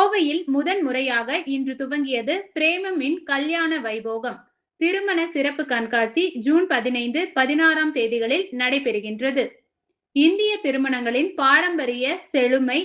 கோவையில் முதன் முறையாக இன்று துவங்கியது பிரேமமின் கல்யாண வைபோகம். திருமண சிறப்பு கண்காட்சி ஜூன் 15, 16ஆம் தேதிகளில் நடைபெறுகின்றது. இந்திய திருமணங்களின் பாரம்பரிய செழுமை,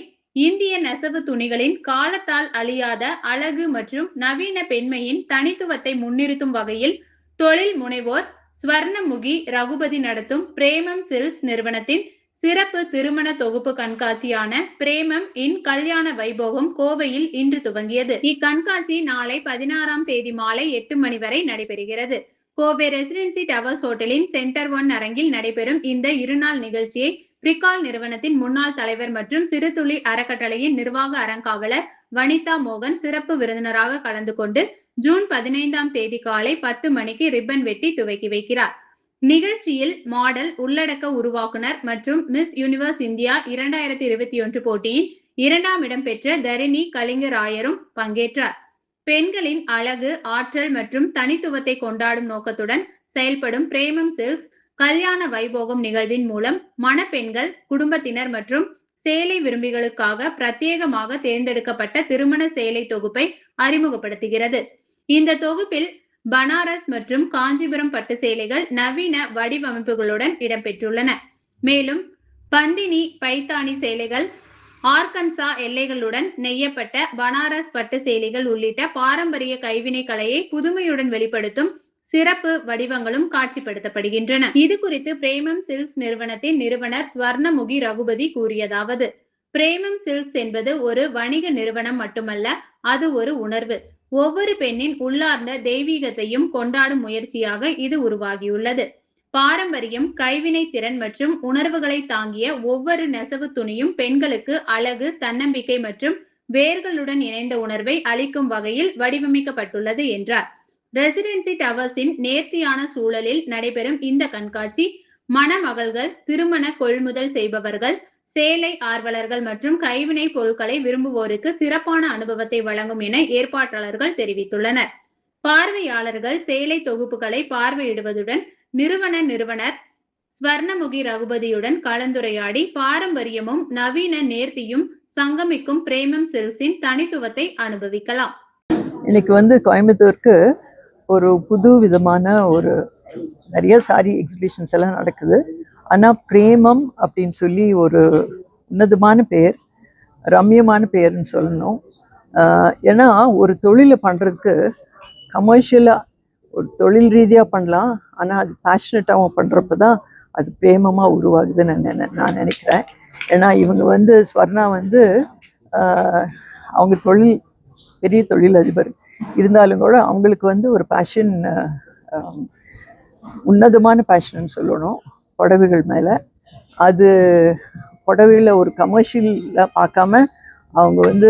இந்திய நெசவு துணிகளின் காலத்தால் அழியாத அழகு மற்றும் நவீன பெண்மையின் தனித்துவத்தை முன்னிறுத்தும் வகையில் தொழில் முனைவோர் ஸ்வர்ணமுகி ரகுபதி நடத்தும் பிரேமம் சில்க்ஸ் நிறுவனத்தின் சிறப்பு திருமண தொகுப்பு கண்காட்சியான பிரேமம் இன் கல்யாண வைபோகம் கோவையில் இன்று துவங்கியது. இக்கண்காட்சி நாளை 16ஆம் தேதி மாலை 8 மணி வரை நடைபெறுகிறது. கோவை ரெசிடென்சி டவர்ஸ் ஹோட்டலின் சென்டர் 1 அரங்கில் நடைபெறும் இந்த இருநாள் நிகழ்ச்சியை பிரிகால் நிறுவனத்தின் முன்னாள் தலைவர் மற்றும் சிறுதுளி அறக்கட்டளையின் நிர்வாக அறங்காவலர் வனிதா மோகன் சிறப்பு விருந்தினராக கலந்து கொண்டு ஜூன் 15ஆம் தேதி காலை 10 மணிக்கு ரிப்பன் வெட்டி துவக்கி வைக்கிறார். நிகழ்ச்சியில் மாடல், உள்ளடக்க உருவாக்குனர் மற்றும் மிஸ் யூனிவர்ஸ் இந்தியா 2021 போட்டியின் 2ஆம் இடம் பெற்ற தரிணி கலிங்கராயரும் பங்கேற்றார். பெண்களின் அழகு, ஆற்றல் மற்றும் தனித்துவத்தை கொண்டாடும் நோக்கத்துடன் செயல்படும் பிரேமம் சில்க்ஸ் கல்யாண வைபோகம் நிகழ்வின் மூலம் மணப்பெண்கள், குடும்பத்தினர் மற்றும் சேலை விரும்பிகளுக்காக பிரத்யேகமாக தேர்ந்தெடுக்கப்பட்ட திருமண சேலை தொகுப்பை அறிமுகப்படுத்துகிறது. இந்த தொகுப்பில் பனாரஸ் மற்றும் காஞ்சிபுரம் பட்டு சேலைகள் நவீன வடிவமைப்புகளுடன் இடம்பெற்றுள்ளன. மேலும் பந்தினி, பைத்தானி சேலைகள், ஆர்கன்சா எல்லைகளுடன் நெய்யப்பட்ட பனாரஸ் பட்டு சேலைகள் உள்ளிட்ட பாரம்பரிய கைவினை கலையை புதுமையுடன் வெளிப்படுத்தும் சிறப்பு வடிவங்களும் காட்சிப்படுத்தப்படுகின்றன. இது குறித்து பிரேமம் சில்க்ஸ் நிறுவனத்தின் நிறுவனர் ஸ்வர்ணமுகி ரகுபதி கூறியதாவது: பிரேமம் சில்க்ஸ் என்பது ஒரு வணிக நிறுவனம் மட்டுமல்ல, அது ஒரு உணர்வு. ஒவ்வொரு பெண்ணின் உள்ளார்ந்த தெய்வீகத்தையும் கொண்டாடும் முயற்சியாக இது உருவாகியுள்ளது. பாரம்பரியம், கைவினை திறன் மற்றும் உணர்வுகளை தாங்கிய ஒவ்வொரு நெசவு துணியும் பெண்களுக்கு அழகு, தன்னம்பிக்கை மற்றும் வேர்களுடன் இணைந்த உணர்வை அளிக்கும் வகையில் வடிவமைக்கப்பட்டுள்ளது என்றார். ரெசிடென்சி டவர்ஸின் நேர்த்தியான சூழலில் நடைபெறும் இந்த கண்காட்சி மணமகள்கள், திருமண கொள்முதல் செய்பவர்கள், சேலை ஆர்வலர்கள் மற்றும் கைவினை பொருட்களை விரும்புவோருக்கு சிறப்பான அனுபவத்தை வழங்கும் என ஏற்பாட்டாளர்கள் தெரிவித்துள்ளனர். பார்வையாளர்கள் சேலை தொகுப்புகளை பார்வையிடுவதுடன் நிறுவனர் ஸ்வர்ணமுகி ரகுபதியுடன் கலந்துரையாடி பாரம்பரியமும் நவீன நேர்த்தியும் சங்கமிக்கும் பிரேமம் சில்க்ஸின் தனித்துவத்தை அனுபவிக்கலாம். இன்னைக்கு கோயம்புத்தூருக்கு ஒரு புது விதமான ஒரு நிறைய சாரி எக்ஸிபிஷன்ஸ் எல்லாம் நடக்குது. ஆனால் பிரேமம் அப்படின்னு சொல்லி ஒரு உன்னதமான பேர், ரம்யமான பேர்னு சொல்லணும். ஏன்னா ஒரு தொழிலை பண்ணுறதுக்கு கமர்ஷியலாக ஒரு தொழில் ரீதியாக பண்ணலாம், ஆனால் அது பேஷனட்டாகவும் பண்ணுறப்ப தான் அது பிரேமமாக உருவாகுதுன்னு நான் நினைக்கிறேன். ஏன்னா இவங்க ஸ்வர்ணா அவங்க பெரிய தொழில் அதிபர் இருந்தாலும் கூட அவங்களுக்கு ஒரு பேஷன், உன்னதமான பேஷன்னு சொல்லணும் புடவைகள் மேலே. அது புடவையில் ஒரு கமர்ஷியலாக பார்க்காம அவங்க